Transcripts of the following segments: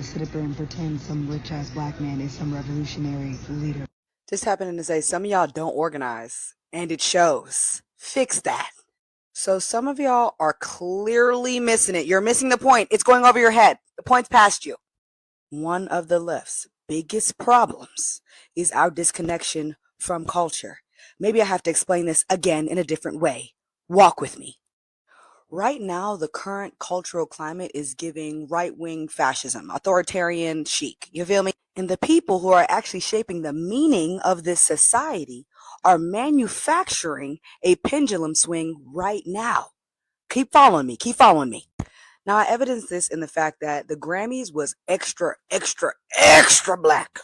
to sit up there and pretend some rich-ass black man is some revolutionary leader. Just happening to say some of y'all don't organize, and it shows. Fix that. So some of y'all are clearly missing it. You're missing the point. It's going over your head. The point's past you. One of the left's biggest problems is our disconnection from culture. Maybe I have to explain this again in a different way. Walk with me. Right now, the current cultural climate is giving right-wing fascism, authoritarian chic. You feel me? And the people who are actually shaping the meaning of this society are manufacturing a pendulum swing right now. Keep following me. Keep following me. Now, I evidence this in the fact that the Grammys was extra, extra, extra black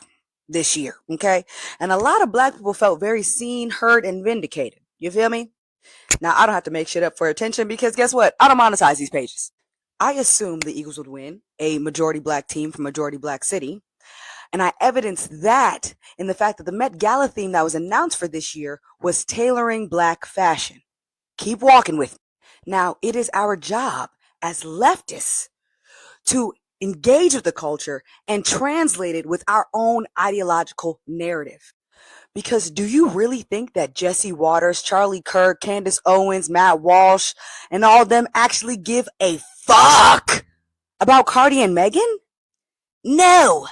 this year, okay? And a lot of black people felt very seen, heard, and vindicated. You feel me? Now, I don't have to make shit up for attention because guess what? I don't monetize these pages. I assume the Eagles would win, a majority black team from majority black city. And I evidenced that in the fact that the Met Gala theme that was announced for this year was tailoring black fashion. Keep walking with me. Now, it is our job as leftists to engage with the culture and translate it with our own ideological narrative. Because do you really think that Jesse Waters, Charlie Kirk, Candace Owens, Matt Walsh, and all of them actually give a fuck about Cardi and Meghan? No.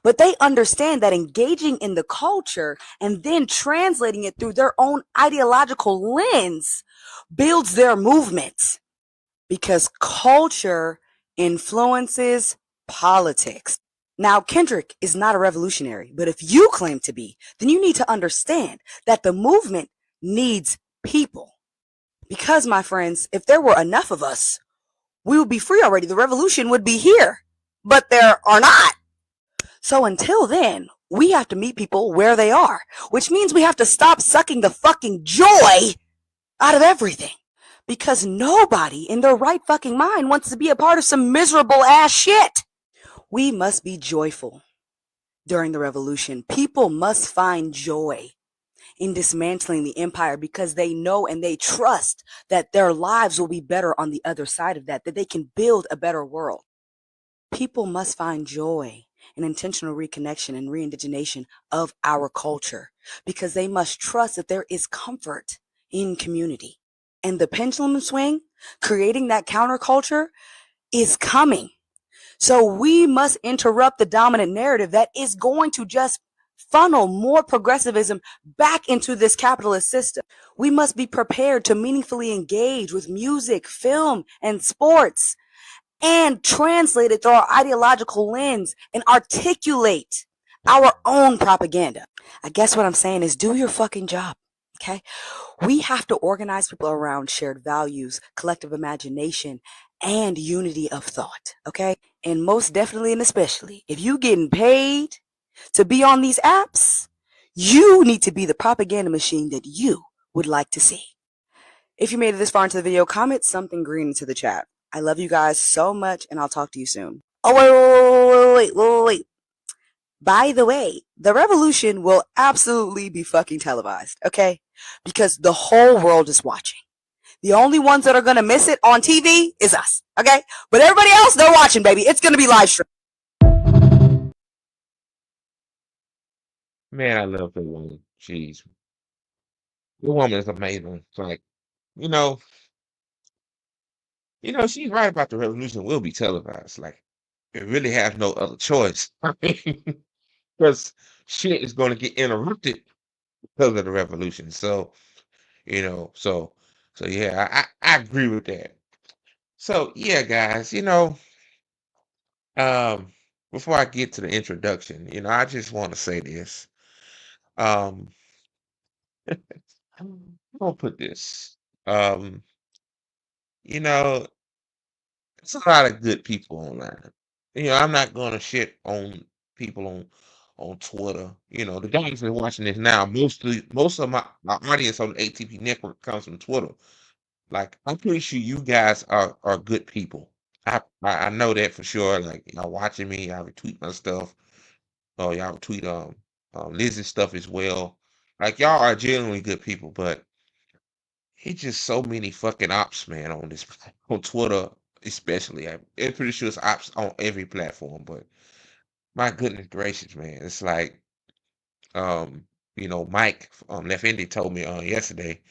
But they understand that engaging in the culture and then translating it through their own ideological lens builds their movement. Because culture influences politics. Now, Kendrick is not a revolutionary, but if you claim to be, then you need to understand that the movement needs people. Because, my friends, if there were enough of us, we would be free already. The revolution would be here, but there are not. So until then, we have to meet people where they are, which means we have to stop sucking the fucking joy out of everything. Because nobody in their right fucking mind wants to be a part of some miserable ass shit. We must be joyful during the revolution. People must find joy in dismantling the empire because they know and they trust that their lives will be better on the other side of that they can build a better world. People must find joy in intentional reconnection and re-indigenation of our culture because they must trust that there is comfort in community. And the pendulum swing, creating that counterculture, is coming. So we must interrupt the dominant narrative that is going to just funnel more progressivism back into this capitalist system. We must be prepared to meaningfully engage with music, film, and sports and translate it through our ideological lens and articulate our own propaganda. I guess what I'm saying is do your fucking job. Okay, we have to organize people around shared values, collective imagination, and unity of thought. Okay, and most definitely and especially, if you getting paid to be on these apps, you need to be the propaganda machine that you would like to see. If you made it this far into the video, comment something green into the chat. I love you guys so much, and I'll talk to you soon. Oh, wait. By the way, the revolution will absolutely be fucking televised, okay? Because the whole world is watching. The only ones that are going to miss it on TV is us, okay? But everybody else, they're watching, baby. It's going to be live stream. Man, I love that woman. Jeez. The woman is amazing. It's like, you know, she's right about the revolution will be televised. Like, it really has no other choice. Because shit is going to get interrupted because of the revolution. So, so yeah, I agree with that. So yeah, guys, um, before I get to the introduction, I just want to say this. Um, I'm gonna put this. Um, you know, it's a lot of good people online. I'm not gonna shit on people on Twitter. The guys that are watching this now, most of my audience on the ATP network comes from Twitter. Like, I'm pretty sure you guys are good people. I know that for sure. Like, y'all watching me, y'all retweet my stuff. Oh, y'all retweet Lizzie's stuff as well. Like, y'all are genuinely good people, but it's just so many fucking ops, man, on this on Twitter. especially. I'm pretty sure it's ops on every platform, but my goodness gracious, man, it's like um, Mike Left Indy told me yesterday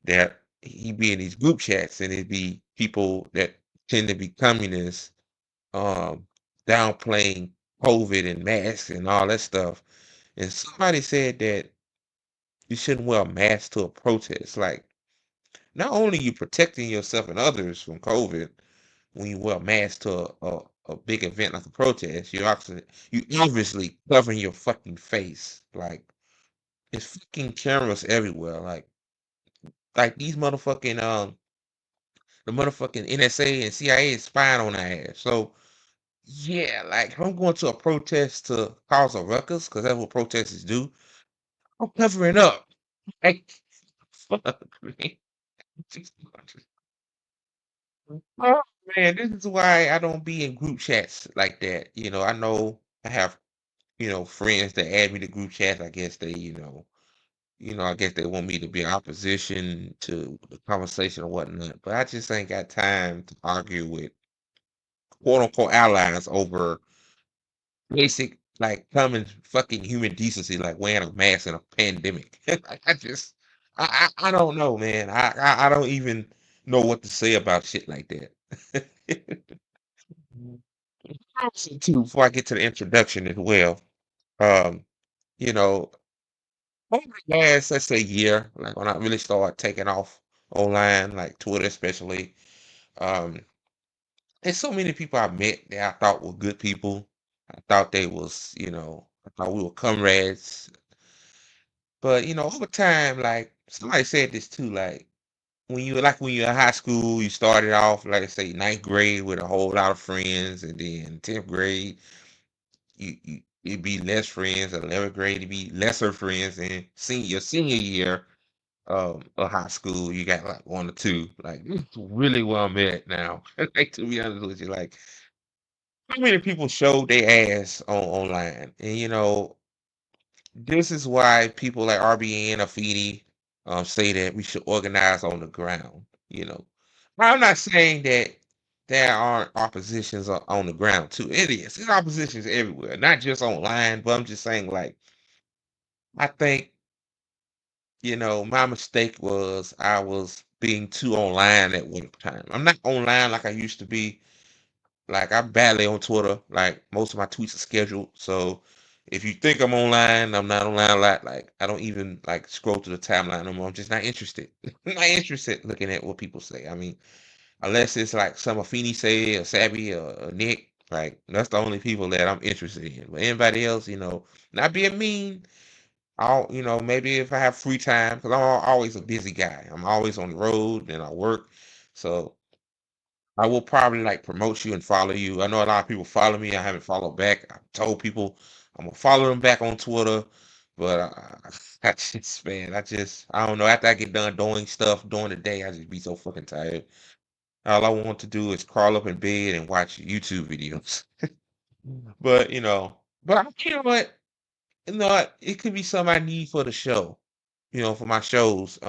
that he be in these group chats and it be people that tend to be communists um downplaying COVID and masks and all that stuff. And somebody said that you shouldn't wear a mask to a protest. Like, not only you protecting yourself and others from COVID when you wear a mask to a big event like a protest, you obviously covering your fucking face. Like, it's fucking cameras everywhere. Like these motherfucking the motherfucking NSA and CIA is spying on our ass. So yeah, like if I'm going to a protest to cause a ruckus, because that's what protesters do, I'm covering up. Like, fuck, man. Oh man, this is why I don't be in group chats like that. I know I have, friends that add me to group chats. I guess I guess they want me to be in opposition to the conversation or whatnot. But I just ain't got time to argue with quote unquote allies over basic, like, common fucking human decency, like wearing a mask in a pandemic. Like, I don't know, man. I don't even know what to say about shit like that. Also, too, before I get to the introduction as well, um, you know, over the last, let's say, year, like when I really started taking off online, like Twitter especially, um, there's so many people I met that I thought were good people. I thought I thought we were comrades. But over time, like somebody said this too, like when you're in high school, you started off, like I say, ninth grade with a whole lot of friends, and then 10th grade, you'd be less friends, 11th grade, you'd be lesser friends, and senior year of high school, you got like one or two. Like, this is really where I'm at now. Like, to be honest with you, like how many people show their ass online? And this is why people like RBN or Feedy say that we should organize on the ground. You know, I'm not saying that there aren't oppositions on the ground too. It is. There's oppositions everywhere, not just online. But I'm just saying, like, I think my mistake was I was being too online at one time. I'm not online like I used to be. Like, I'm badly on Twitter. Like, most of my tweets are scheduled. So if you think I'm online, I'm not online a lot. Like, I don't even like scroll through the timeline no more. I'm just not interested. I'm not interested looking at what people say. I mean, unless it's like some Afeni say or Savvy or Nick, like that's the only people that I'm interested in. But anybody else, not being mean. Maybe if I have free time, because I'm always a busy guy. I'm always on the road and I work. So I will probably like promote you and follow you. I know a lot of people follow me. I haven't followed back. I told people I'm gonna follow them back on Twitter, but I just, man, I don't know. After I get done doing stuff during the day, I just be so fucking tired. All I want to do is crawl up in bed and watch YouTube videos. But you know what? It could be something I need for the show. For my shows.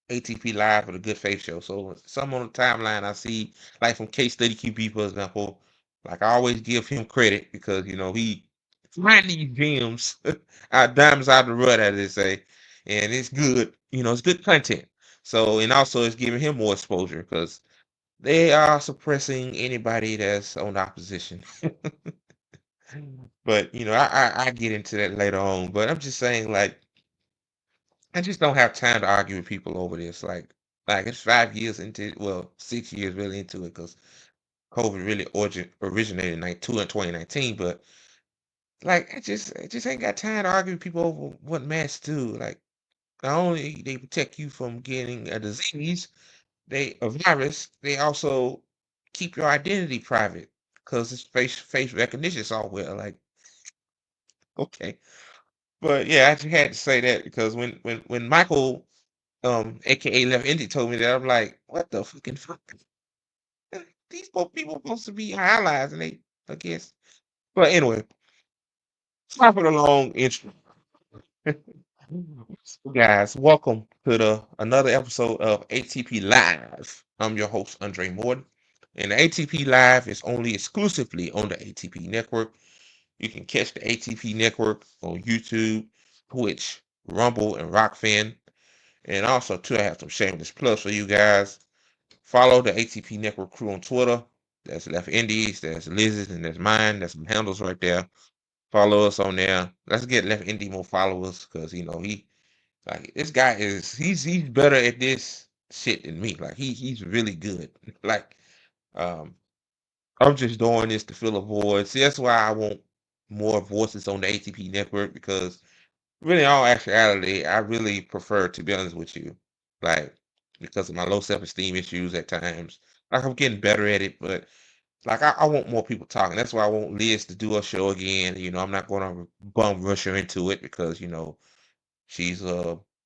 ATP Live or the Good Faith Show. So some on the timeline I see, like from Case Study QB, for example, like I always give him credit because he find these gems diamonds out the rut, as they say, and it's good. It's good content. So and also it's giving him more exposure because they are suppressing anybody that's on the opposition. But I get into that later on. But I'm just saying, like, I just don't have time to argue with people over this. Like it's 5 years into, well, 6 years really into it, because COVID really originated in 2019. But like, I just ain't got time to argue with people over what masks do. Like, not only they protect you from getting a disease, a virus, they also keep your identity private because it's face recognition software. Like, okay, but yeah, I just had to say that because when Michael aka Left Indy told me that, I'm like, what the fucking fuck? These people supposed to be our allies, and they, I guess. But anyway, stop it a long intro. So guys, welcome to the another episode of ATP Live. I'm your host, Andre Morton. And the ATP Live is only exclusively on the ATP network. You can catch the ATP network on YouTube, Twitch, Rumble, and Rockfin. And also, too, I have some shameless plugs for you guys. Follow the ATP Network crew on Twitter. That's Left Indies, there's Liz's, and there's mine. There's some handles right there. Follow us on there. Let's get Left Indie more followers, because he like this guy he's better at this shit than me. Like he's really good. Like um I'm just doing this to fill a void. See, that's why I want more voices on the ATP network, because really, in all actuality, I really prefer, to be honest with you, like, because of my low self-esteem issues at times. Like, I'm getting better at it, but like, I want more people talking. That's why I want Liz to do a show again. I'm not going to bum rush her into it, because she's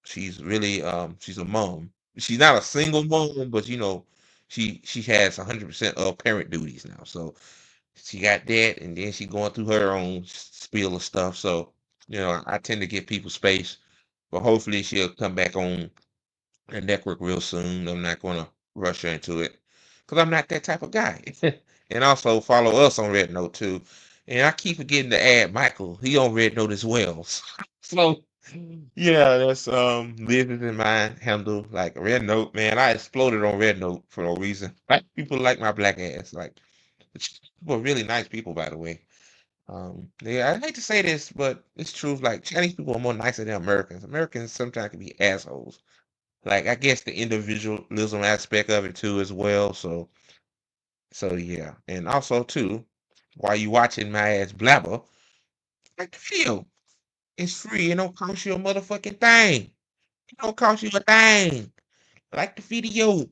she's really she's a mom. She's not a single mom, but she has 100% of parent duties now. So she got that, and then she going through her own spiel of stuff. So I tend to give people space, but hopefully she'll come back on the network real soon. I'm not going to rush her into it, because I'm not that type of guy. And also follow us on Red Note too. And I keep forgetting to add Michael. He on Red Note as well. So yeah, that's living in my handle, like Red Note, man. I exploded on Red Note for no reason. Like, people like my black ass. Like, people are really nice people, by the way. I hate to say this, but it's true. Like, Chinese people are more nicer than Americans. Americans sometimes can be assholes. Like, I guess the individualism aspect of it too, as well. So yeah, and also too, while you watching my ass blabber, like the video, it's free. It don't cost you a motherfucking thing. It don't cost you a thing. Like the video.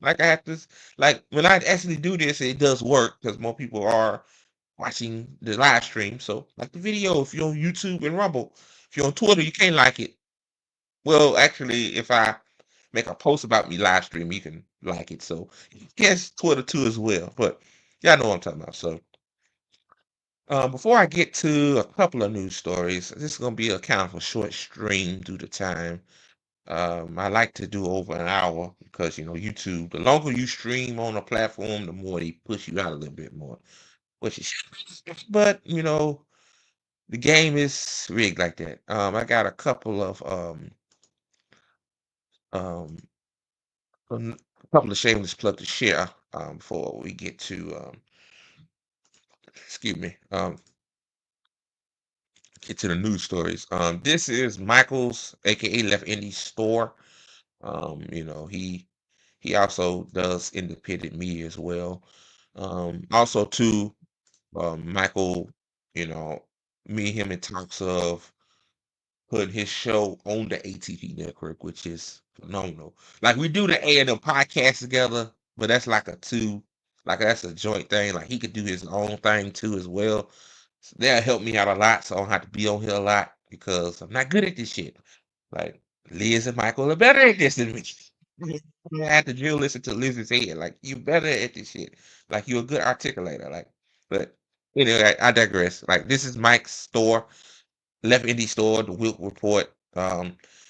Like, I have to, like, when I actually do this, it does work, because more people are watching the live stream. So, like the video, if you're on YouTube and Rumble, if you're on Twitter, you can't like it. Well, actually, if I make a post about me live stream, you can like it. So, guess Twitter too as well. But y'all know what I'm talking about. So, before I get to a couple of news stories, this is gonna be a kind of a short stream due to time. I like to do over an hour, because YouTube, the longer you stream on a platform, the more they push you out a little bit more, which is, but the game is rigged like that. I got a couple of um a couple of shameless plug to share before we get to excuse me get to the news stories. This is Michael's, aka Left Indie store. He also does independent media as well. Also too, Michael, you know, me and him in talks of putting his show on the ATP network, which is phenomenal. Like, we do the A&M podcast together, but that's like a two, like that's a joint thing. Like, he could do his own thing too as well. So that'll help me out a lot, so I don't have to be on here a lot, because I'm not good at this shit. Like, Liz and Michael are better at this than me. I had to drill listen to Liz's head. Like, you better at this shit. Like, you're a good articulator. Like, but anyway, I digress. Like, this is Mike's store, Left Indie store, the Wilk Report.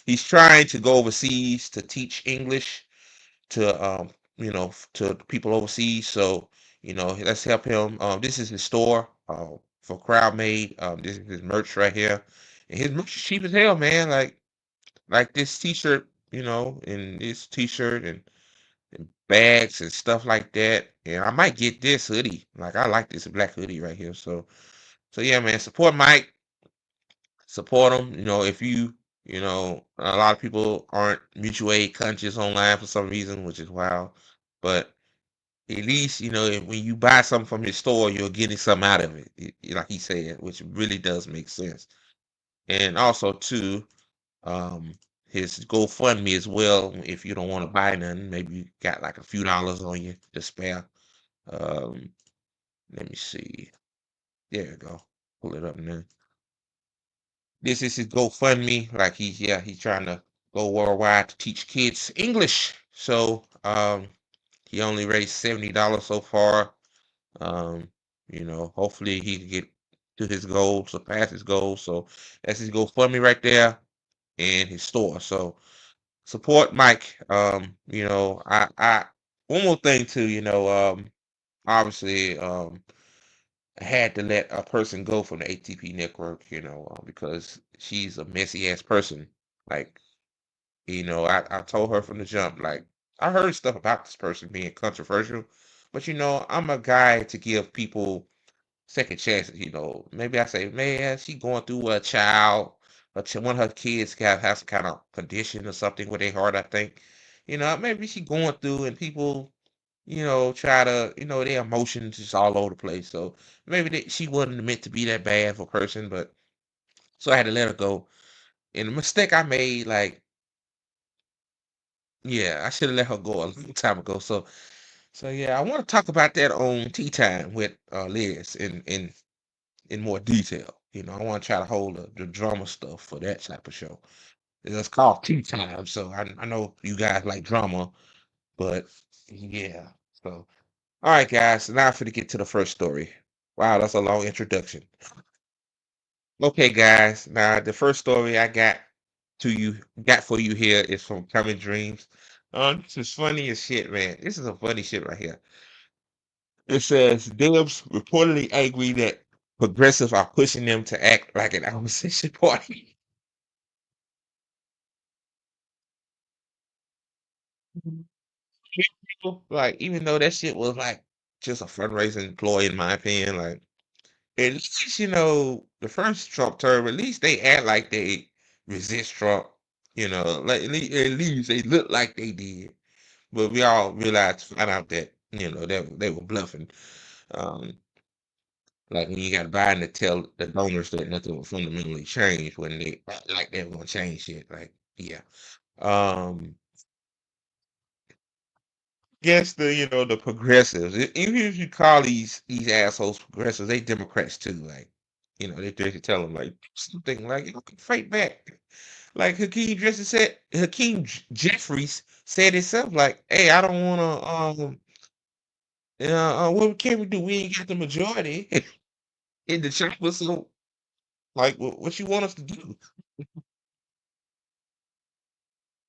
He's trying to go overseas to teach English to to people overseas. So let's help him. This is his store for crowd made. This is his merch right here, and his merch is cheap as hell, man. Like this T-shirt, and this T-shirt and bags and stuff like that. And I might get this hoodie. Like, I like this black hoodie right here. So yeah, man, support Mike, support him. If a lot of people aren't mutual aid conscious online for some reason, which is wild. But at least, when you buy something from his store, you're getting something out of it, like he said, which really does make sense. And also, too, um, his GoFundMe as well. If you don't want to buy nothing, maybe you got like a few dollars on you to spare. Um, Let me see. There you go. Pull it up now. This is his GoFundMe. Like, he's trying to go worldwide to teach kids English. So he only raised $70 so far. Um, hopefully he can get to his goal, surpass his goal. So that's his GoFundMe right there, and his store. So support Mike. one more thing too, obviously, I had to let a person go from the ATP network, because she's a messy ass person. Like, I told her from the jump, like, I heard stuff about this person being controversial, but I'm a guy to give people second chances. Maybe I say, man, she going through a child, one of her kids has some kind of condition or something with their heart, I think. Maybe she going through and people, try to, their emotions is all over the place. So maybe she wasn't meant to be that bad of a person, but so I had to let her go. And the mistake I made, like, yeah, I should have let her go a long time ago. So yeah, I want to talk about that on Tea Time with Liz in more detail. I want to try to hold the drama stuff for that type of show. It's called Tea Time, so I know you guys like drama, but yeah. So all right, guys. Now for to get to the first story. Wow, that's a long introduction. Okay, guys. Now the first story I got for you here is from Coming Dreams. This is funny as shit, man. This is a funny shit right here. It says Dems reportedly angry that progressives are pushing them to act like an opposition party. Like, even though that shit was like just a fundraising ploy, in my opinion, like at least the first Trump term, at least they act like they resist Trump. Like at least they look like they did. But we all find out that they were bluffing. Um, like when you got Biden to tell the donors that nothing will fundamentally change when they act like they're gonna change shit. Like, yeah. Um, Guess the progressives. Even if you call these assholes progressives, they Democrats too. Like, they could tell them like something like fight back. Like Jeffries said himself, like, hey, I don't wanna what can we do? We ain't got the majority in the chopper, so like what you want us to do?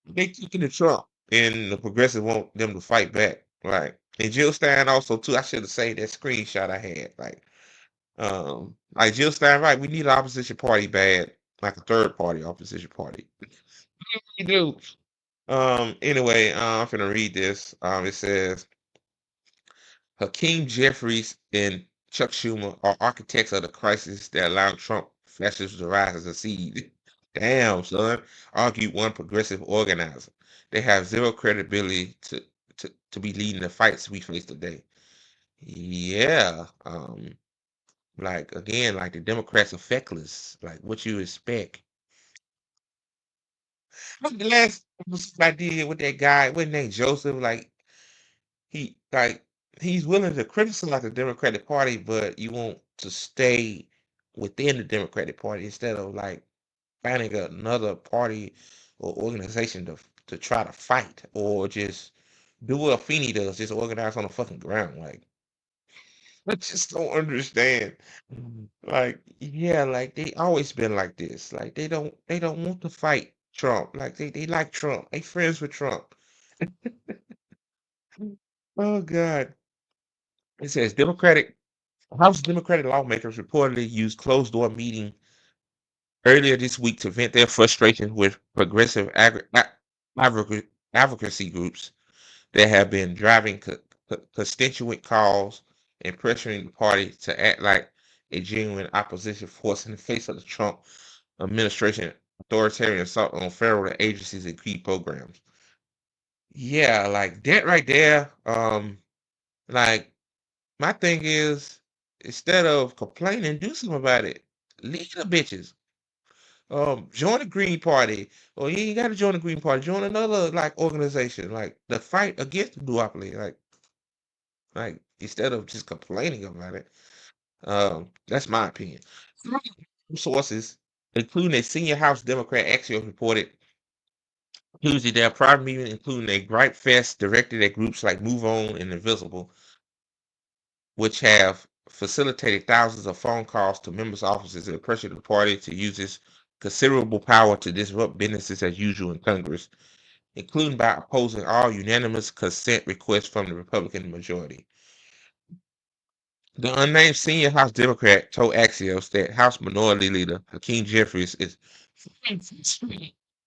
They kicking the Trump and the progressive want them to fight back. And Jill Stein also too, I should have saved that screenshot I had. Like Jill Stein, right? We need an opposition party bad, like a third party opposition party. We do. Anyway, I'm gonna read this. It says Hakeem Jeffries and Chuck Schumer are architects of the crisis that allowed Trump fascists to rise and succeed. Damn, son, argued one progressive organizer. They have zero credibility to be leading the fights we face today. Yeah. Like again, like the Democrats are feckless. Like what you expect. Like the last episode I did with that guy, what name Joseph, he like he's willing to criticize the Democratic Party, but you want to stay within the Democratic Party instead of like finding another party or organization to try to fight or just do what Feeney does, just organize on the fucking ground. Like I just don't understand. Like, yeah, like they always been like this. Like they don't want to fight Trump. Like they like Trump. They friends with Trump. Oh God. It says House Democratic lawmakers reportedly used closed door meeting earlier this week to vent their frustration with progressive advoca- advocacy groups that have been driving constituent calls and pressuring the party to act like a genuine opposition force in the face of the Trump administration authoritarian assault on federal agencies and key programs. Yeah, like that right there. Like my thing is, instead of complaining, do something about it. Leave the bitches. Join the Green Party, or you ain't got to join the Green Party. Join another like organization, like the fight against the duopoly. Like instead of just complaining about it. That's my opinion. Sources, including a senior House Democrat, actually reported Tuesday their private meeting, including a gripe fest directed at groups like Move On and Invisible, which have facilitated thousands of phone calls to members' offices and pressured the party to use its considerable power to disrupt businesses as usual in Congress. including by opposing all unanimous consent requests from the Republican majority. The unnamed senior House Democrat told Axios that House Minority Leader Hakeem Jeffries is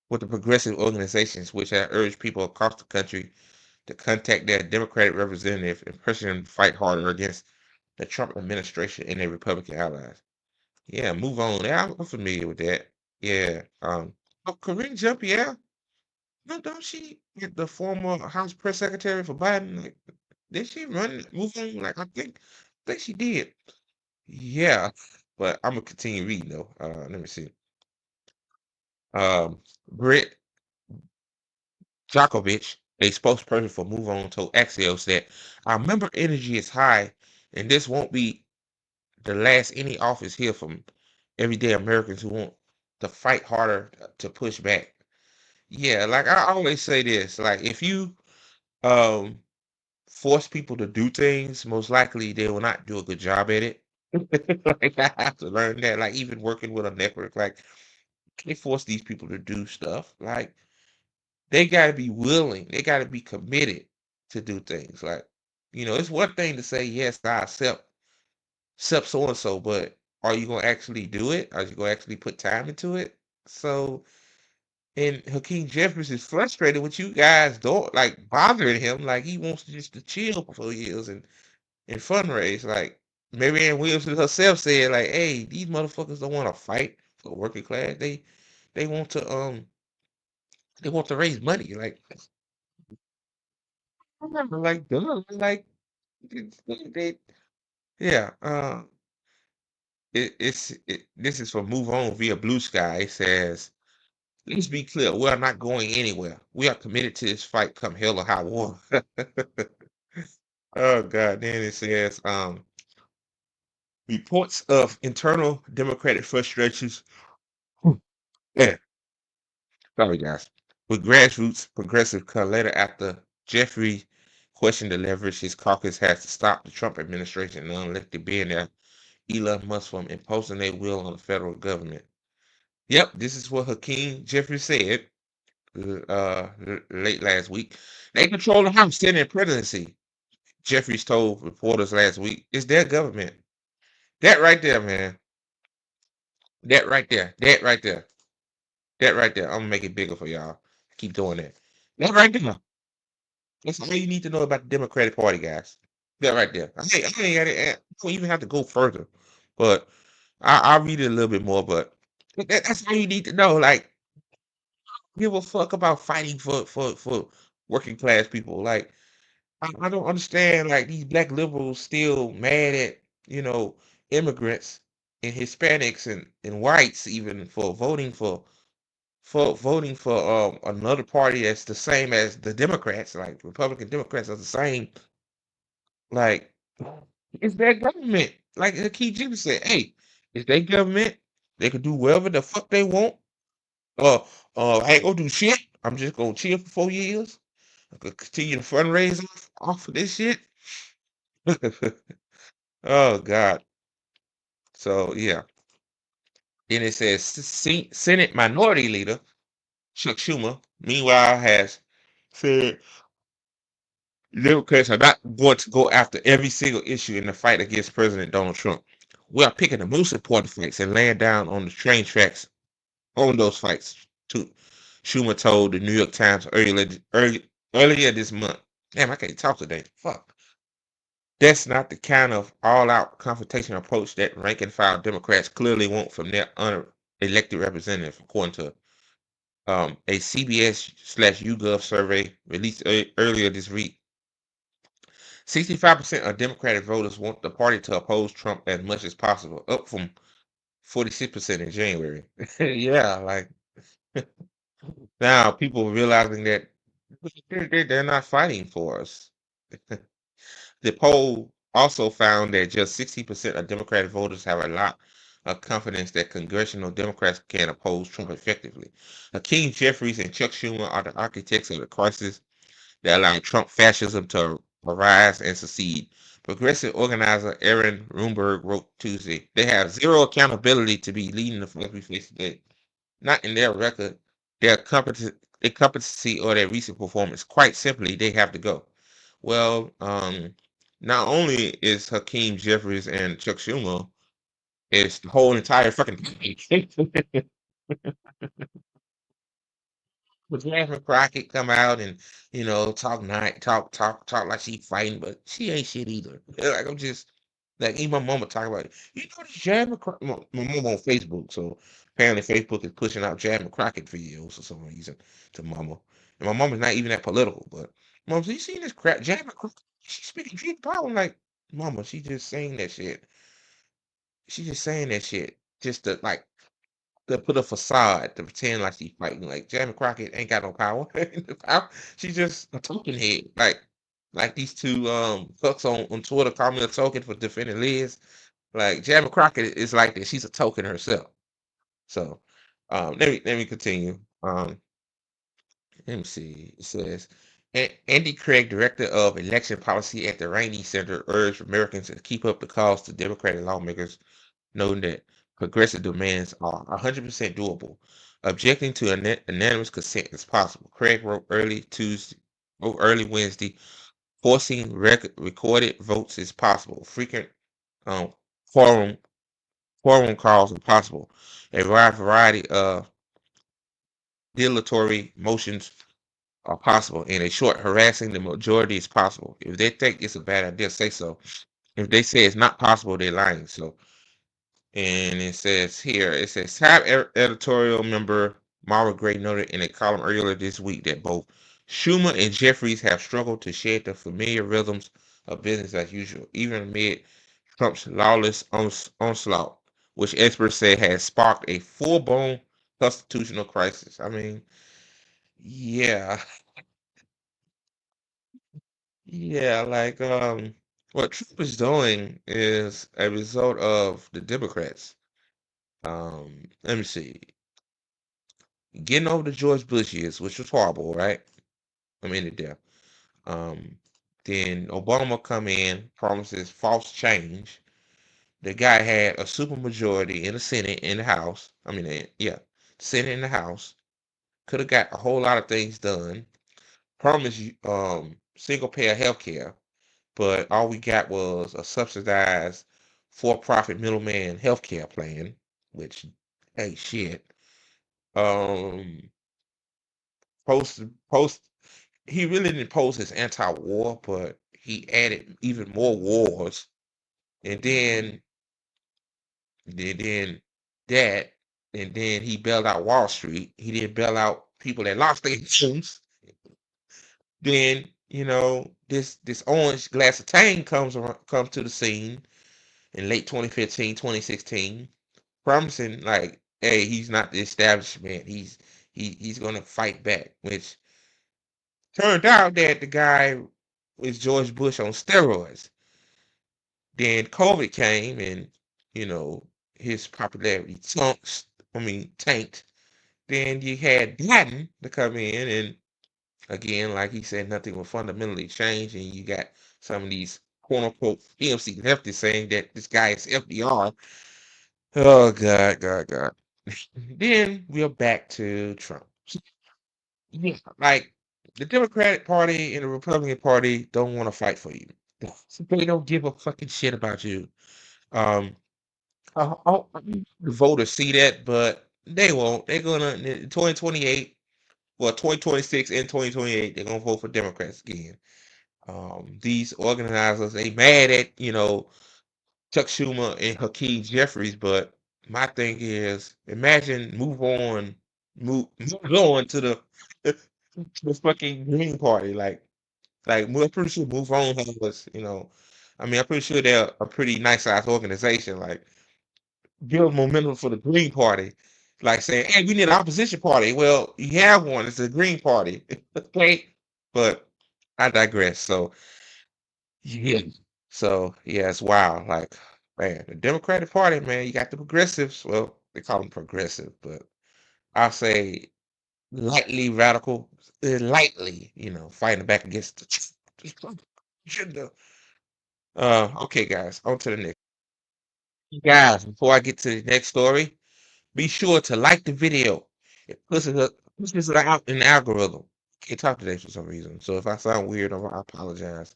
with the progressive organizations which have urged people across the country to contact their Democratic representative and pressure them to fight harder against the Trump administration and their Republican allies. Yeah, move on. Yeah, I'm familiar with that. Yeah. Oh, Corinne Jump, yeah. No, don't she get the former House press secretary for Biden? Like, did she move on? Like, I think she did. Yeah, but I'm gonna continue reading though. Let me see. Britt Djokovic, a spokesperson for Move On, told Axios that our member energy is high, and this won't be the last any office here from everyday Americans who want to fight harder to push back. Yeah, like I always say this, like if you um force people to do things, most likely they will not do a good job at it. Like I have to learn that. Like even working with a network, like they force these people to do stuff. Like they gotta be willing, they gotta be committed to do things. Like, it's one thing to say, yes, I accept so and so, but are you gonna actually do it? Are you gonna actually put time into it? So and Hakeem Jeffries is frustrated with you guys don't like bothering him. Like he wants to just to chill for 4 years and fundraise. Like Mary Ann Williamson herself said, like, hey, these motherfuckers don't want to fight for working class. They want to raise money. Like duh, like they, yeah. This is for Move On via Blue Sky. It says, let's be clear, we are not going anywhere. We are committed to this fight come hell or high water. Oh God. Then it says, reports of internal Democratic frustrations. Yeah, sorry guys. With grassroots progressive come later after Jeffrey questioned the leverage his caucus has to stop the Trump administration and unelected billionaire Elon Musk from imposing their will on the federal government. Yep, this is what Hakeem Jeffries said late last week. They control the House, Senate, and presidency. Jeffries told reporters last week, it's their government. That right there, man. That right there. That right there. That right there. I'm gonna make it bigger for y'all. Keep doing that. That right there. That's all you need to know about the Democratic Party, guys. That right there. I don't even have to go further, but I'll read it a little bit more. But that's all you need to know. Like, give a fuck about fighting for working class people. Like, I don't understand. Like these black liberals still mad at immigrants and Hispanics and whites even for voting for another party that's the same as the Democrats. Like Republican Democrats are the same. Like it's their government. Like the key Jim said, hey, it's their government. They can do whatever the fuck they want. Uh, I ain't gonna do shit. I'm just gonna chill for 4 years. I could continue to fundraise off of this shit. Oh God. So yeah. Then it says Senate Minority Leader Chuck Schumer, meanwhile, has said Democrats are not going to go after every single issue in the fight against President Donald Trump. We are picking the most important fights and laying down on the train tracks on those fights. Too. Schumer told the New York Times earlier this month. Damn, I can't talk today. Fuck. That's not the kind of all-out confrontation approach that rank-and-file Democrats clearly want from their unelected representative, according to a CBS/YouGov survey released earlier this week. 65% of Democratic voters want the party to oppose Trump as much as possible, up from 46% in January. Yeah, like now people realizing that they're not fighting for us. The poll also found that just 60% of Democratic voters have a lot of confidence that congressional Democrats can oppose Trump effectively. Hakeem Jeffries and Chuck Schumer are the architects of the crisis that allowed Trump fascism to arise and succeed. Progressive organizer Aaron Roomberg wrote Tuesday, they have zero accountability to be leading the fight we face today. Not in their record, their incompetency or their recent performance. Quite simply, they have to go. Well, not only is Hakeem Jeffries and Chuck Schumer, it's the whole entire fucking But Jasmine Crockett come out and talk like she fighting, but she ain't shit either. Like I'm just like even my mama talk about it. You know this Jasmine Crockett. My mom on Facebook, so apparently Facebook is pushing out Jasmine Crockett videos for some reason to mama. And my mom is not even that political, but mom, so you seen this crap Jasmine Crockett? She's speaking truth power. I'm like, mama, she just saying that shit. She just saying that shit just to put a facade to pretend like she's fighting. Like Jamie Crockett ain't got no power. She's just a token head. Like these two fucks on Twitter call me a token for defending Liz. Like Jamie Crockett is like that. She's a token herself. So let me continue. Let me see. It says Andy Craig, director of election policy at the Rainey Center, urged Americans to keep up the calls to Democratic lawmakers, noting that progressive demands are 100% doable. Objecting to unanimous consent is possible. Craig wrote early Wednesday, forcing recorded votes is possible. Frequent um, quorum quorum calls are possible. A wide variety of dilatory motions are possible, and a short harassing the majority is possible. If they think it's a bad idea, say so. If they say it's not possible, they're lying. So, and it says, top editorial member Mara Gray noted in a column earlier this week that both Schumer and Jeffries have struggled to shed the familiar rhythms of business as usual, even amid Trump's lawless onslaught, which experts say has sparked a full-blown constitutional crisis. I mean, yeah, yeah, what Trump is doing is a result of the Democrats. Let me see. Getting over the George Bush years, which was horrible, right? I mean, it there. Um, then Obama come in, promises false change. The guy had a super majority in the Senate and the House. I mean, yeah, Senate and the House. Could have got a whole lot of things done. Promised you single payer health care, but all we got was a subsidized for-profit middleman healthcare plan, which hey shit. Um, post he really didn't post his anti-war, but he added even more wars, and then that, and then he bailed out Wall Street. He didn't bail out people that lost their homes. Then this orange glass of Tang comes to the scene in late 2015, 2016, promising like, hey, he's not the establishment. He's gonna fight back, which turned out that the guy was George Bush on steroids. Then COVID came and his popularity tanked. Then you had Biden to come in and again, like he said, nothing will fundamentally change, and you got some of these quote unquote PMC leftists saying that this guy is FDR. Oh God, God, God. Then we're back to Trump. Yeah, like the Democratic Party and the Republican Party don't want to fight for you. They don't give a fucking shit about you. Um, the voters see that, but they won't. They're gonna in 2028, well, 2026 and 2028, they're gonna vote for Democrats again. These organizers, they mad at Chuck Schumer and Hakeem Jeffries, but my thing is, imagine move on to the fucking Green Party, like I'm pretty sure Move On was, I mean, I'm pretty sure they're a pretty nice sized organization. Like build momentum for the Green Party, like saying, "Hey, we need an opposition party." Well, you have one. It's the Green Party, okay? But I digress. So yeah, it's wild. Like man, the Democratic Party, man, you got the progressives. Well, they call them progressive, but I'll say lightly radical, lightly, fighting back against the agenda. Okay, guys, on to the next. Guys, before I get to the next story, be sure to like the video. It It's just an algorithm. Can't talk today for some reason. So if I sound weird, I apologize.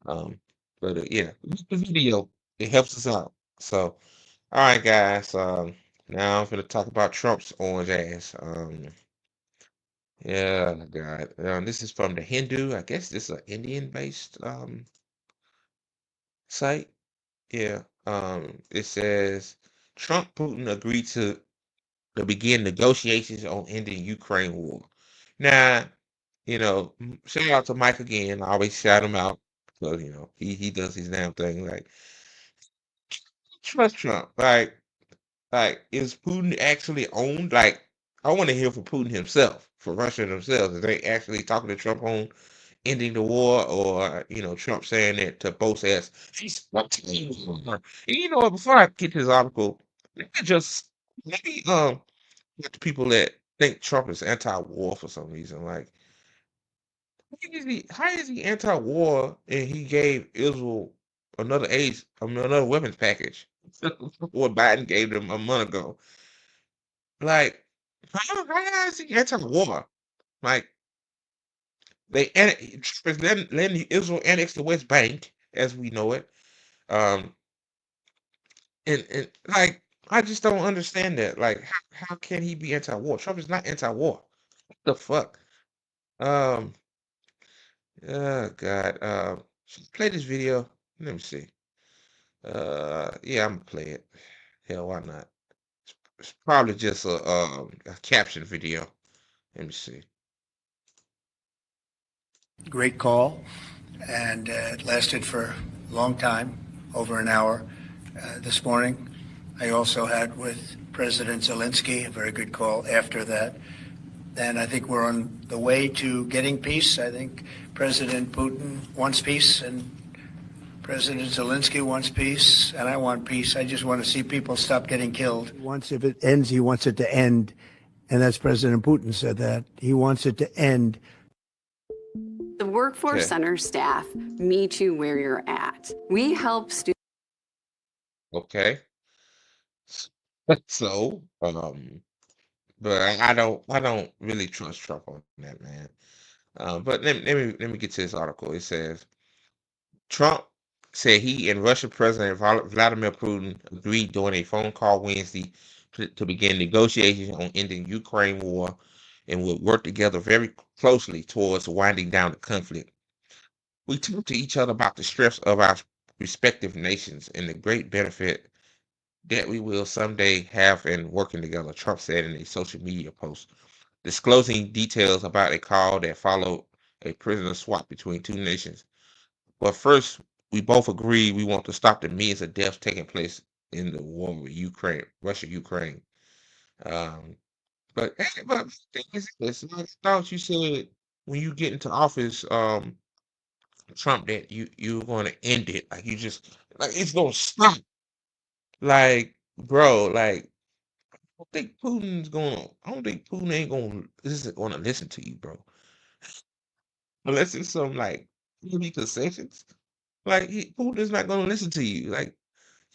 Um, but yeah, the video, it helps us out. So, all right, guys. Now I'm gonna talk about Trump's orange ass. Yeah, God. This is from the Hindu. I guess this is an Indian-based site. Yeah. It says Trump Putin agreed to begin negotiations on ending Ukraine war. Now, shout out to Mike again. I always shout him out because he does his damn thing. Like, trust Trump. Like, is Putin actually owned? Like, I want to hear from Putin himself, for Russia themselves. Is they actually talking to Trump on ending the war, or Trump saying it to both as he's fucking war. And before I get to this article, let me get the people that think Trump is anti-war for some reason. Like, how is he anti-war and he gave Israel another weapons package what Biden gave them a month ago? Like, how is he anti-war? Like, Trump is letting Israel annex the West Bank as we know it. Um, and like, I just don't understand that. Like, how can he be anti-war? Trump is not anti-war. What the fuck? Um, oh God. Should I play this video? Let me see. Yeah, I'm gonna play it. Hell, why not? It's probably just a caption video. Let me see. Great call, and it lasted for a long time, over an hour this morning. I also had with President Zelensky a very good call after that. And I think we're on the way to getting peace. I think President Putin wants peace, and President Zelensky wants peace, and I want peace. I just want to see people stop getting killed. If it ends, he wants it to end. And that's President Putin said that. He wants it to end. The Workforce Okay. Center staff meet you where you're at. We help students. Okay. So, but I don't really trust Trump on that, man. But let me get to this article. It says Trump said he and Russian President Vladimir Putin agreed during a phone call Wednesday to begin negotiations on ending Ukraine war and would work together very closely towards winding down the conflict. We talked to each other about the strengths of our respective nations and the great benefit that we will someday have in working together, Trump said in a social media post, disclosing details about a call that followed a prisoner swap between two nations. But first, we both agree we want to stop the millions of deaths taking place in the war with Ukraine, Russia, Ukraine. Um, but the thing is this, I thought you said when you get into office, Trump, that you're going to end it. Like, you just like it's gonna stop. Like, bro, like I don't think Putin ain't gonna isn't gonna listen to you, bro. Unless it's some like maybe concessions. Like, Putin is not gonna listen to you. Like,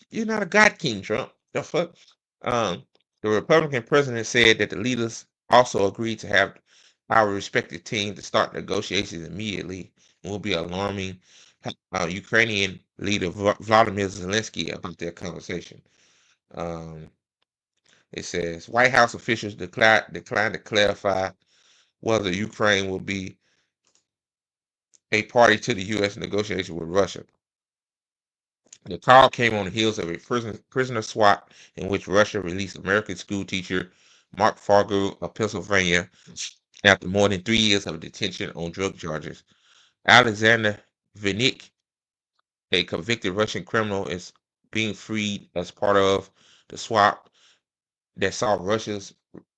you're not a god king, Trump. The fuck? Um, the Republican president said that the leaders also agreed to have our respective team to start negotiations immediately and will be alarming Ukrainian leader Vladimir Zelensky about their conversation. Um, it says White House officials declined to clarify whether Ukraine will be a party to the U.S. negotiation with Russia. The call came on the heels of a prisoner swap in which Russia released American schoolteacher Mark Fargo of Pennsylvania after more than 3 years of detention on drug charges. Alexander Vinik, a convicted Russian criminal, is being freed as part of the swap that saw Russia's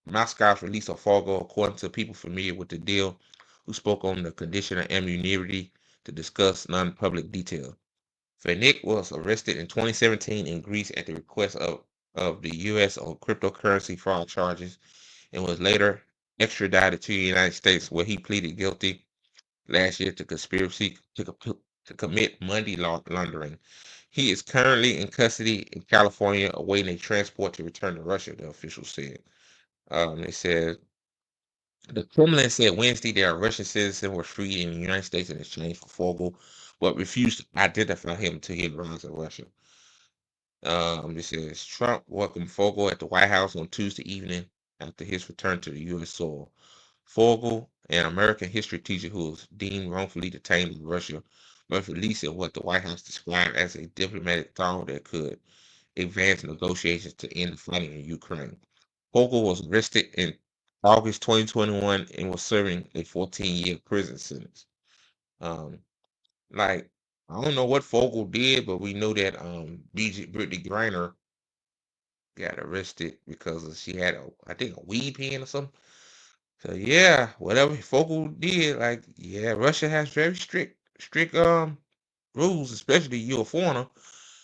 Moscow's release of Fargo, according to people familiar with the deal who spoke on the condition of immunity to discuss non-public details. Vanik was arrested in 2017 in Greece at the request of the U.S. on cryptocurrency fraud charges and was later extradited to the United States, where he pleaded guilty last year to conspiracy to commit money laundering. He is currently in custody in California, awaiting a transport to return to Russia, the official said. They said The Kremlin said Wednesday that a Russian citizen was freed in the United States in exchange for Fogel, but refused to identify him until he arrives in Russia. It says Trump welcomed Fogel at the White House on Tuesday evening after his return to the U.S. soil. Fogel, an American history teacher who was deemed wrongfully detained in Russia, was released in what the White House described as a diplomatic thaw that could advance negotiations to end the fighting in Ukraine. Fogel was arrested in August 2021 and was serving a 14-year prison sentence. Um, like, I don't know what Fogel did, but we know that Brittany Griner got arrested because she had I think a weed pen or something. So yeah, whatever Fogel did, like yeah, Russia has very strict rules, especially you a foreigner.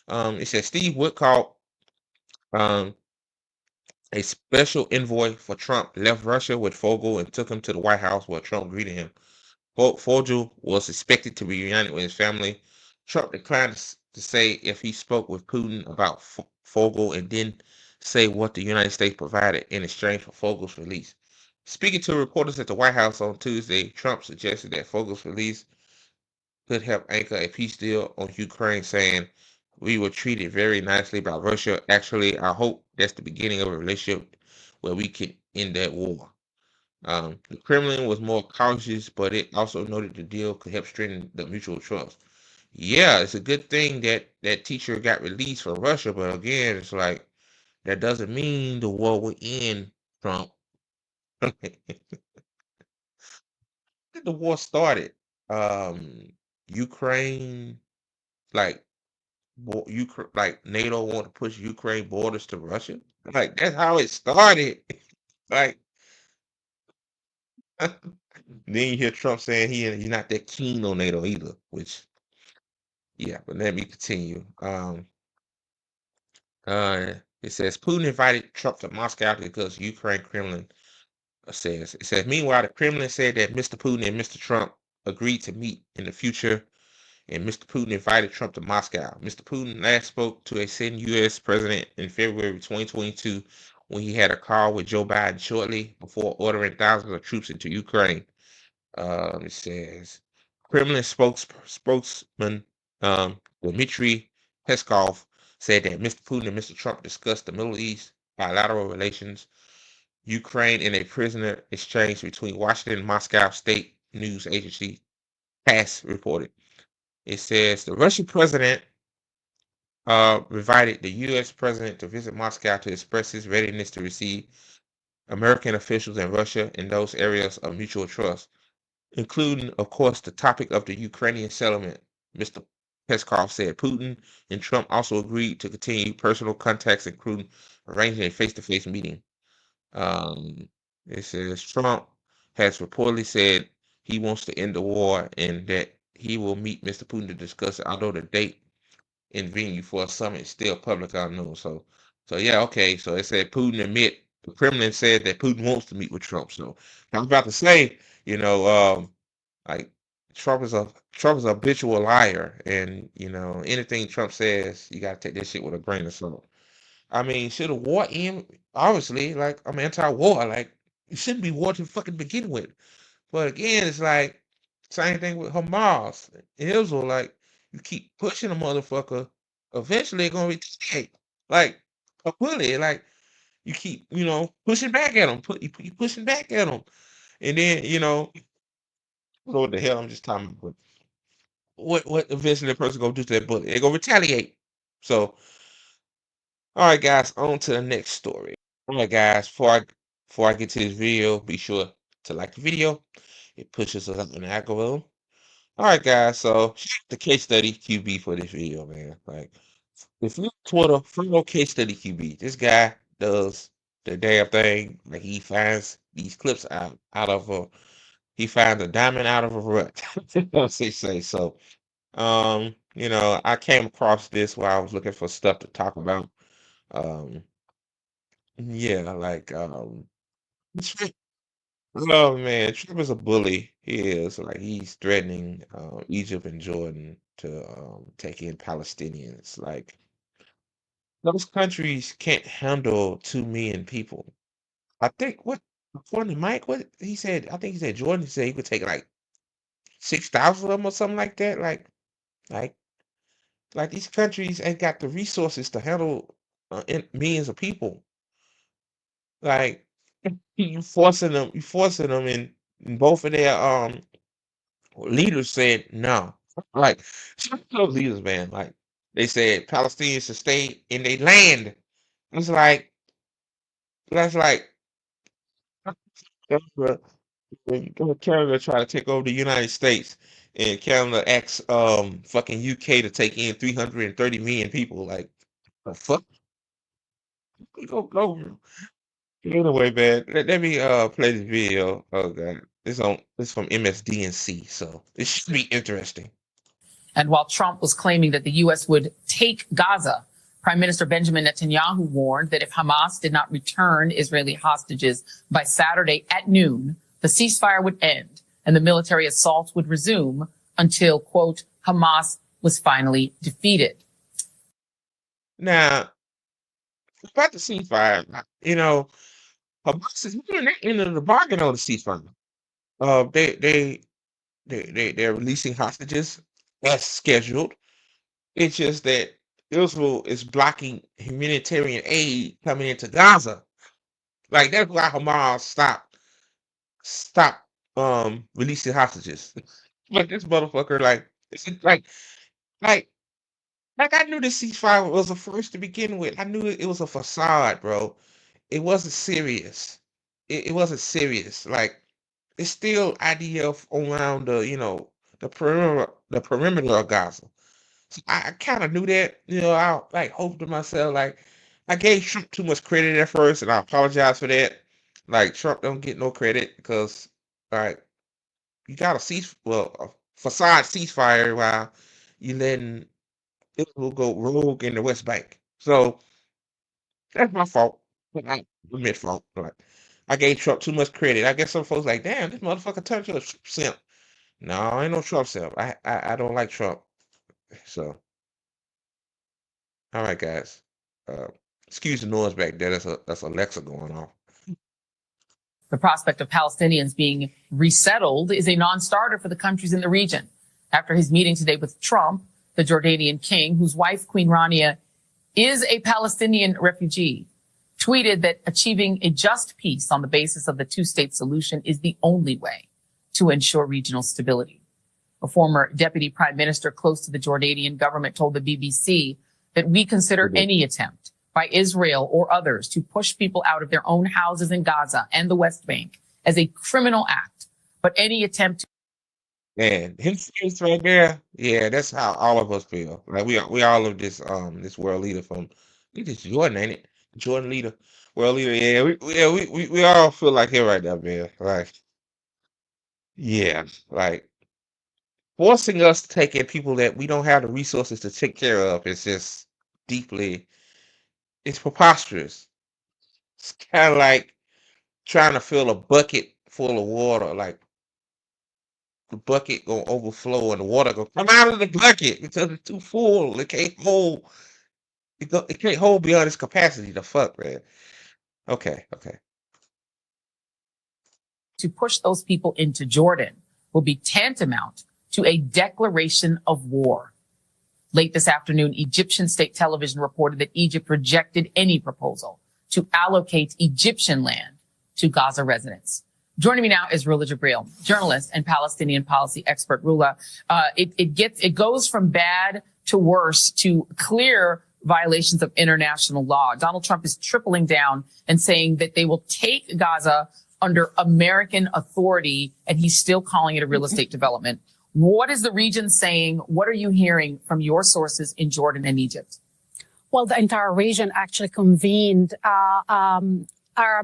It says Steve Woodcock, um, a special envoy for Trump, left Russia with Fogel and took him to the White House where Trump greeted him. Fogel was expected to be reunited with his family. Trump declined to say if he spoke with Putin about Fogel and didn't say what the United States provided in exchange for Fogel's release. Speaking to reporters at the White House on Tuesday, Trump suggested that Fogel's release could help anchor a peace deal on Ukraine, saying, "We were treated very nicely by Russia. Actually, I hope that's the beginning of a relationship where we can end that war." The Kremlin was more cautious, but it also noted the deal could help strengthen the mutual trust. Yeah, it's a good thing that that teacher got released from Russia, but again, it's like that doesn't mean the war will end, Trump. The war started. Ukraine, like, like NATO want to push Ukraine borders to Russia. Like that's how it started. Like then you hear Trump saying he's not that keen on NATO either, which yeah, but let me continue. It says Putin invited Trump to Moscow because Ukraine Kremlin it says meanwhile the Kremlin said that Mr. Putin and Mr. Trump agreed to meet in the future, and Mr. Putin invited Trump to Moscow. Mr. Putin last spoke to a sitting U.S. president in February 2022 when he had a call with Joe Biden shortly before ordering thousands of troops into Ukraine. It says Kremlin spokesman Dmitry Peskov said that Mr. Putin and Mr. Trump discussed the Middle East, bilateral relations, Ukraine, and a prisoner exchange between Washington and Moscow state news agency TASS reported. It says the Russian president invited the U.S. president to visit Moscow to express his readiness to receive American officials in Russia in those areas of mutual trust, including, of course, the topic of the Ukrainian settlement. Mr. Peskov said Putin and Trump also agreed to continue personal contacts, including arranging a face-to-face meeting. Um, it says Trump has reportedly said he wants to end the war and that he will meet Mr. Putin to discuss it, although the date and venue for a summit is still public unknown. So yeah, okay. So it said Putin admit the Kremlin said that Putin wants to meet with Trump. So I'm about to say, like Trump is a habitual liar, and anything Trump says, you gotta take this shit with a grain of salt. I mean, should a war end? Obviously, like I'm anti-war. Like it shouldn't be war to fucking begin with. But again, it's like same thing with Hamas and Israel. Like you keep pushing a motherfucker, eventually they're gonna retaliate. Like a bully. Like you keep, pushing back at them. You pushing back at them, and then I don't know what the hell I'm just talking about. What eventually the person gonna do to that bully? They're gonna retaliate. So, all right, guys, on to the next story. All right, guys, before I get to this video, be sure to like the video. It pushes us up in the algorithm. All right, guys. So the case study QB for this video, man. Like, if you Twitter, follow case study QB. This guy does the damn thing. Like he finds these clips out of a he finds a diamond out of a rut. As they say. So, I came across this while I was looking for stuff to talk about. Um, yeah, like oh man, Trump is a bully. He is like he's threatening Egypt and Jordan to take in Palestinians. Like those countries can't handle 2 million people. I think what according to Mike, what he said, I think he said Jordan said he could take like 6,000 of them or something like that. Like, like these countries ain't got the resources to handle millions of people. Like you forcing them, and both of their leaders said no. Like some of those leaders, man, like they said Palestinians should stay in their land. It's like that's like that's when Canada try to take over the United States, and Canada asks fucking UK to take in 330 million people. Like the fuck, go. Anyway, man, let me play this video. Oh god, this from MSDNC, so it should be interesting. And while Trump was claiming that the U.S. would take Gaza, Prime Minister Benjamin Netanyahu warned that if Hamas did not return Israeli hostages by Saturday at noon, the ceasefire would end and the military assault would resume until, quote, Hamas was finally defeated. Now, about the ceasefire, Hamas is doing that end of the bargain on the ceasefire. They're releasing hostages as scheduled. It's just that Israel is blocking humanitarian aid coming into Gaza. Like that's why Hamas stopped releasing hostages. But this motherfucker, like it's like I knew the ceasefire was a first to begin with. I knew it was a facade, bro. It wasn't serious. It wasn't serious. Like it's still IDF around the perimeter of Gaza. So I kind of knew that. I like hoped to myself like I gave Trump too much credit at first, and I apologize for that. Like Trump don't get no credit because like you got a facade ceasefire while you letting Israel go rogue in the West Bank. So that's my fault. I admit fault. Like I gave Trump too much credit. I guess some folks like, damn, this motherfucker turned to a simp. No, I ain't no Trump simp. I don't like Trump. So, all right, guys. Excuse the noise back there. That's Alexa going off. The prospect of Palestinians being resettled is a non-starter for the countries in the region. After his meeting today with Trump, the Jordanian king, whose wife, Queen Rania, is a Palestinian refugee, tweeted that achieving a just peace on the basis of the two-state solution is the only way to ensure regional stability. A former deputy prime minister close to the Jordanian government told the BBC that we consider any attempt by Israel or others to push people out of their own houses in Gaza and the West Bank as a criminal act, but any attempt to... Man, his face right there, yeah, that's how all of us feel. Like we all of this world leader from this Jordan, ain't it? Jordan leader, world leader. Yeah, we all feel like him right now, man. Like, yeah, like forcing us to take in people that we don't have the resources to take care of is just it's preposterous. It's kind of like trying to fill a bucket full of water, like the bucket gonna overflow and the water gonna come out of the bucket because it's too full. It can't hold. It can't hold beyond its capacity. The fuck, man. Okay. To push those people into Jordan will be tantamount to a declaration of war. Late this afternoon, Egyptian state television reported that Egypt rejected any proposal to allocate Egyptian land to Gaza residents. Joining me now is Rula Jibril, journalist and Palestinian policy expert. Rula, it goes from bad to worse to clear violations of international law. Donald Trump is tripling down and saying that they will take Gaza under American authority, and he's still calling it a real estate development. What is the region saying? What are you hearing from your sources in Jordan and Egypt? Well, the entire region actually convened Arab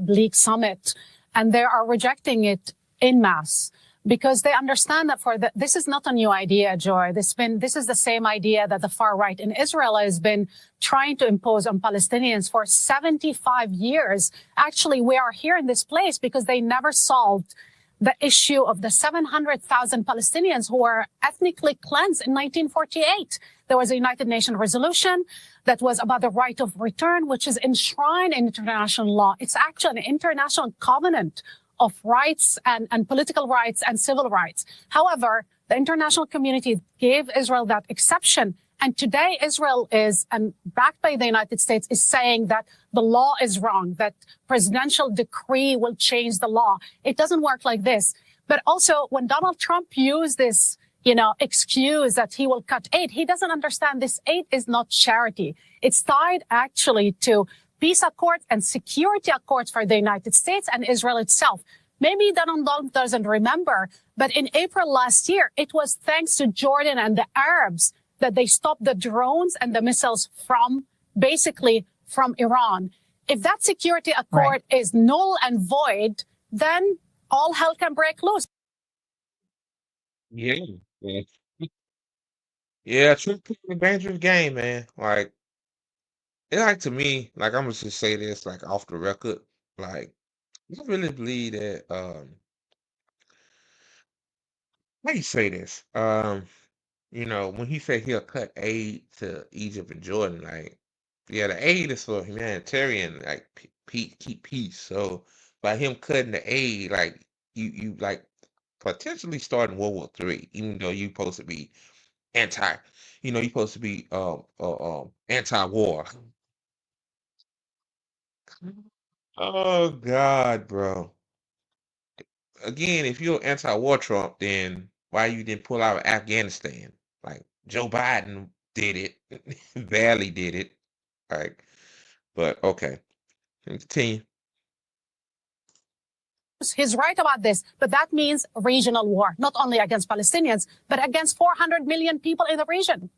League summit, and they are rejecting it en masse because they understand that this is not a new idea, Joy. This is the same idea that the far right in Israel has been trying to impose on Palestinians for 75 years. Actually, we are here in this place because they never solved the issue of the 700,000 Palestinians who were ethnically cleansed in 1948. There was a United Nations resolution that was about the right of return, which is enshrined in international law. It's actually an international covenant of rights and political rights and civil rights. However, the international community gave Israel that exception. And today Israel is, and backed by the United States, is saying that the law is wrong, that presidential decree will change the law. It doesn't work like this. But also when Donald Trump used this, excuse that he will cut aid, he doesn't understand this aid is not charity. It's tied actually to peace accords and security accords for the United States and Israel itself. Maybe Donald Trump doesn't remember, but in April last year, it was thanks to Jordan and the Arabs that they stopped the drones and the missiles from Iran. If that security accord is null and void, then all hell can break loose. Yeah. Yeah. Yeah, Trump playing a dangerous game, man. Like, to me, like, I'm gonna just say this, like, off the record. Like, I really believe that, how you say this? When he said he'll cut aid to Egypt and Jordan, like, yeah, the aid is for humanitarian, like, keep peace. So by him cutting the aid, like, you like potentially starting World War III, even though you're supposed to be anti, you're supposed to be anti-war. Oh God, bro. Again, if you're anti-war Trump, then why you didn't pull out of Afghanistan? Like Joe Biden did it, barely did it. Like, but okay, continue. He's right about this, but that means regional war, not only against Palestinians, but against 400 million people in the region.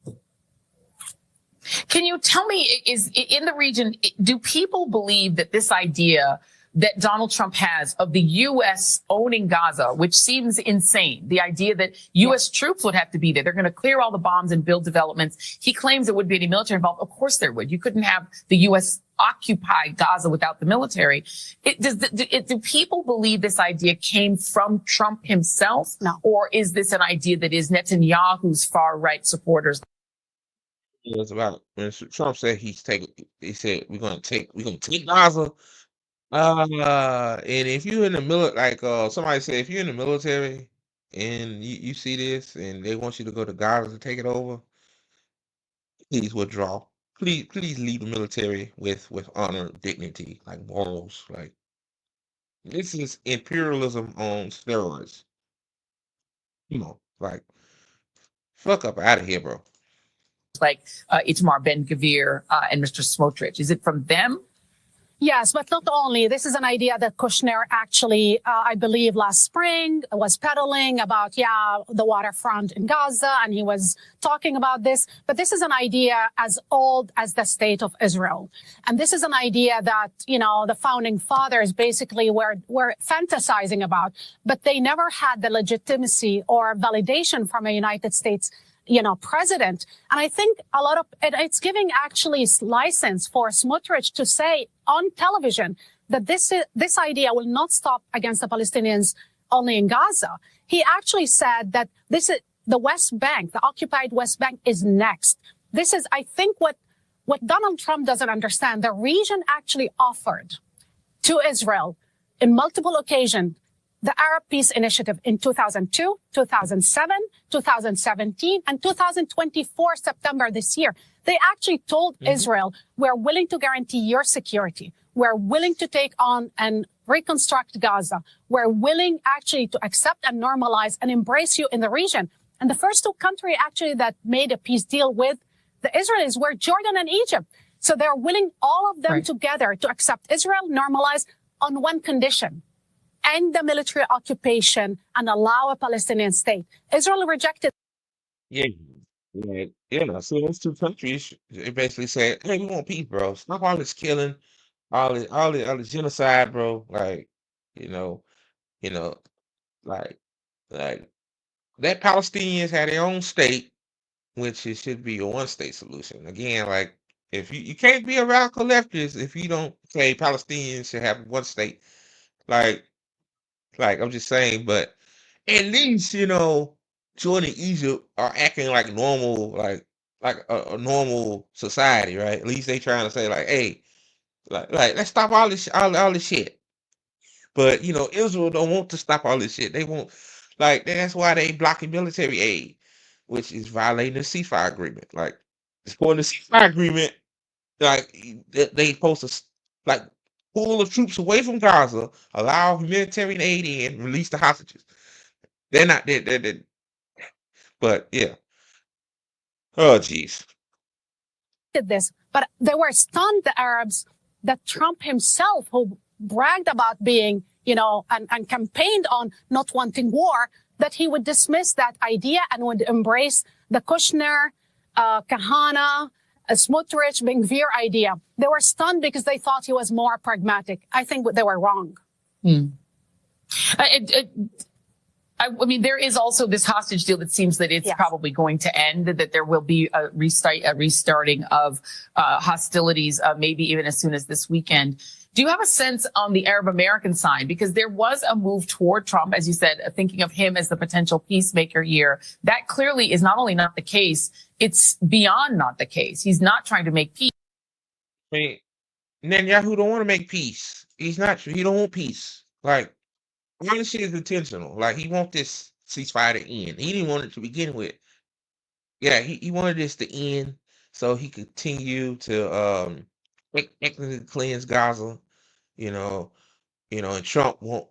Can you tell me, is in the region, do people believe that this idea that Donald Trump has of the U.S. owning Gaza, which seems insane, the idea that U.S. troops would have to be there, they're going to clear all the bombs and build developments. He claims there would be any military involved. Of course there would. You couldn't have the U.S. occupy Gaza without the military. Do people believe this idea came from Trump himself? No. Or is this an idea that is Netanyahu's far-right supporters? It was about when Trump said he said we're gonna take Gaza. And if you're in the military, somebody said if you're in the military and you see this and they want you to go to Gaza to take it over, please withdraw. Please leave the military with honor, dignity, like morals. Like this is imperialism on steroids. Come on, like fuck up out of here, bro. Like Itamar Ben-Gvir and Mr. Smotrich. Is it from them? Yes, but not only. This is an idea that Kushner actually, I believe last spring was peddling about, the waterfront in Gaza, and he was talking about this. But this is an idea as old as the state of Israel. And this is an idea that, the founding fathers basically were fantasizing about, but they never had the legitimacy or validation from a United States president. And I think it's giving actually license for Smotrich to say on television that this idea will not stop against the Palestinians only in Gaza. He actually said that this is the West Bank, the occupied West Bank is next. This is, I think, what Donald Trump doesn't understand. The region actually offered to Israel in multiple occasions the Arab Peace Initiative in 2002, 2007, 2017, and 2024, September this year. They actually told Israel, we're willing to guarantee your security. We're willing to take on and reconstruct Gaza. We're willing actually to accept and normalize and embrace you in the region. And the first two countries actually that made a peace deal with the Israelis were Jordan and Egypt. So they're willing, all of them together, to accept Israel, normalize on one condition: end the military occupation and allow a Palestinian state. Israel rejected. Yeah. So those two countries, they basically said, "Hey, we want peace, bro. Stop all this killing, all this genocide, bro. Like, you know, like that Palestinians had their own state, which it should be a one-state solution. Again, like if you can't be a radical leftist if you don't say Palestinians should have one state. Like I'm just saying, but at least Jordan and Egypt are acting like normal, like a normal society, right? At least they trying to say like, hey, like let's stop all this shit. But Israel don't want to stop all this shit. They want, like, that's why they blocking military aid, which is violating the ceasefire agreement. Like, supporting the ceasefire agreement, like they supposed to like pull the troops away from Gaza, allow humanitarian aid in, release the hostages. They're not. But yeah. Oh, jeez. Did this, but they were stunned, the Arabs, that Trump himself, who bragged about being, and campaigned on not wanting war, that he would dismiss that idea and would embrace the Kushner, Kahana, Smotrich, Ben Gvir idea. They were stunned because they thought he was more pragmatic. I think they were wrong. I mean, there is also this hostage deal that seems that it's probably going to end, that there will be a restarting of hostilities, maybe even as soon as this weekend. Do you have a sense on the Arab American side? Because there was a move toward Trump, as you said, thinking of him as the potential peacemaker here. That clearly is not only not the case, it's beyond not the case. He's not trying to make peace. I mean, Netanyahu don't want to make peace. He don't want peace. Like, all this shit is intentional. Like, he want this ceasefire to end. He didn't want it to begin with. Yeah, he wanted this to end so he could continue to ethnically cleanse Gaza, and Trump won't.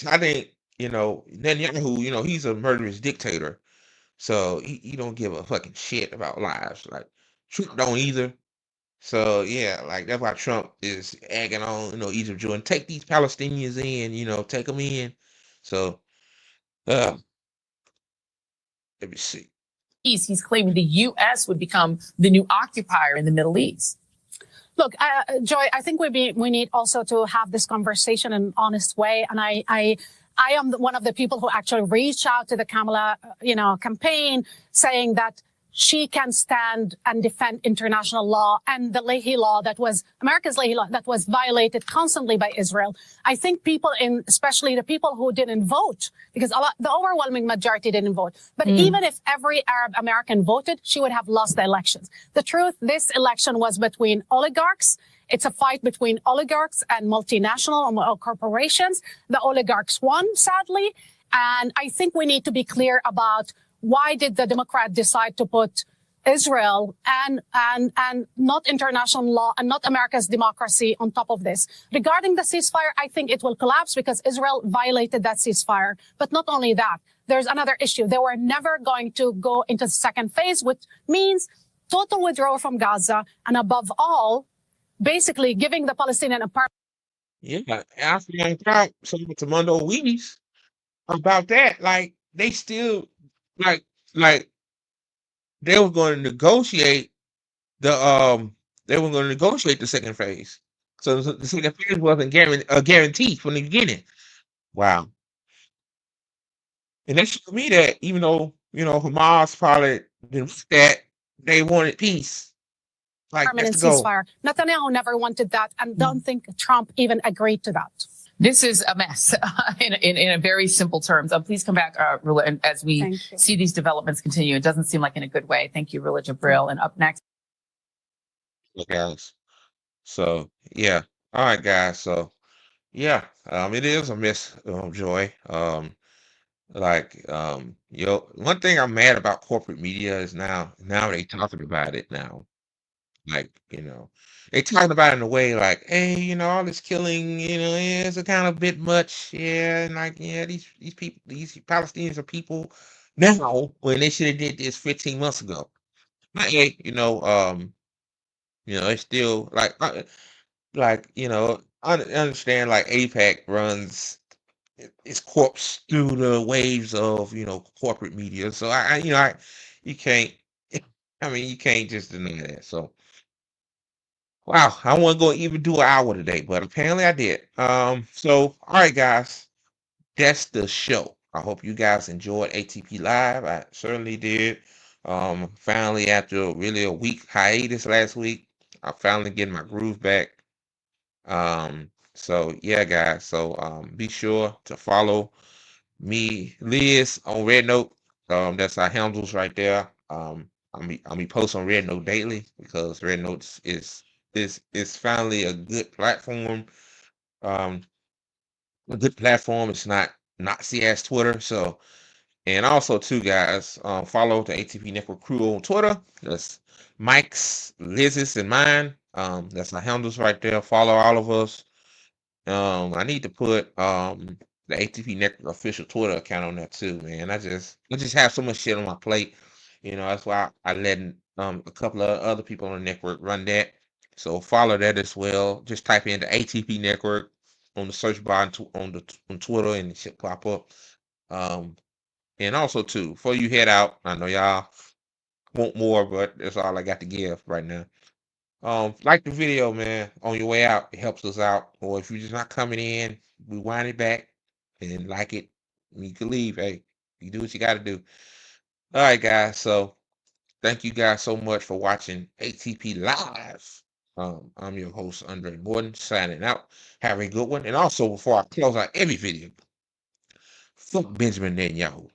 I think, Netanyahu, he's a murderous dictator, so he don't give a fucking shit about lives. Like, Trump don't either. So yeah, like that's why Trump is egging on, Egypt, Jordan, take these Palestinians in, take them in. So, let me see. He's claiming the U.S. would become the new occupier in the Middle East. Look, Joy, I think we need also to have this conversation in an honest way. And I am one of the people who actually reached out to the Kamala, campaign, saying that she can stand and defend international law and the Leahy law America's Leahy law that was violated constantly by Israel. I think people especially the people who didn't vote, because the overwhelming majority didn't vote. But even if every Arab American voted, she would have lost the elections. The truth, this election was between oligarchs. It's a fight between oligarchs and multinational corporations. The oligarchs won, sadly. And I think we need to be clear about why did the Democrat decide to put Israel and not international law and not America's democracy on top of this? Regarding the ceasefire, I think it will collapse because Israel violated that ceasefire. But not only that, there's another issue. They were never going to go into the second phase, which means total withdrawal from Gaza, and above all, basically giving the Palestinian a part. Yeah, after I talked to Mondo Weenies about that, like they still like they were going to negotiate the second phase. So the second phase wasn't guaranteed from the beginning. Wow. And that showed me that even though, Hamas probably didn't want that, they wanted peace. Like, Permanent let's go. ceasefire. Netanyahu never wanted that, and don't think Trump even agreed to that. This is a mess in a very simple terms. Please come back, Rula, and as we see these developments continue. It doesn't seem like in a good way. Thank you, Rula Jabril. And up next. Okay, guys. So, yeah. All right, guys. So, yeah, it is a mess, Joy. One thing I'm mad about corporate media is now they talking about it now. Like, they talking about it in a way like, hey, all this killing, yeah, it's a kind of bit much. Yeah, and like, yeah, these people, these Palestinians are people now when they should have did this 15 months ago. But hey, it's still like, I understand like APAC runs its corpse through the waves of, corporate media. So you can't, you can't just deny that. So. Wow, I wasn't going to even do an hour today, but apparently I did. So all right, guys, that's the show. I hope you guys enjoyed ATP Live. I certainly did. Finally, after really a week hiatus last week, I finally getting my groove back. So yeah, guys. So be sure to follow me, Liz, on Red Note. That's our handles right there. I'll be posting on Red Note daily because Red Notes is finally a good platform a good platform. It's not Nazi ass Twitter. So, and also too, guys, follow the ATP Network crew on Twitter. That's Mike's, Liz's, and mine. That's my handles right there. Follow all of us. I need to put the ATP Network official Twitter account on there too, man. I just have so much shit on my plate. You know, that's why I letting a couple of other people on the network run that. So follow that as well. Just type in the ATP Network on the search bar on Twitter, and it should pop up. And also too, before you head out, I know y'all want more, but that's all I got to give right now. Like the video, man, on your way out. It helps us out. Or if you're just not coming in, rewind it back and like it. You can leave. Hey, you do what you got to do. All right, guys. So thank you guys so much for watching ATP Live. I'm your host, Andre Gordon, signing out. Have a good one. And also, before I close out every video, fuck Benjamin Netanyahu.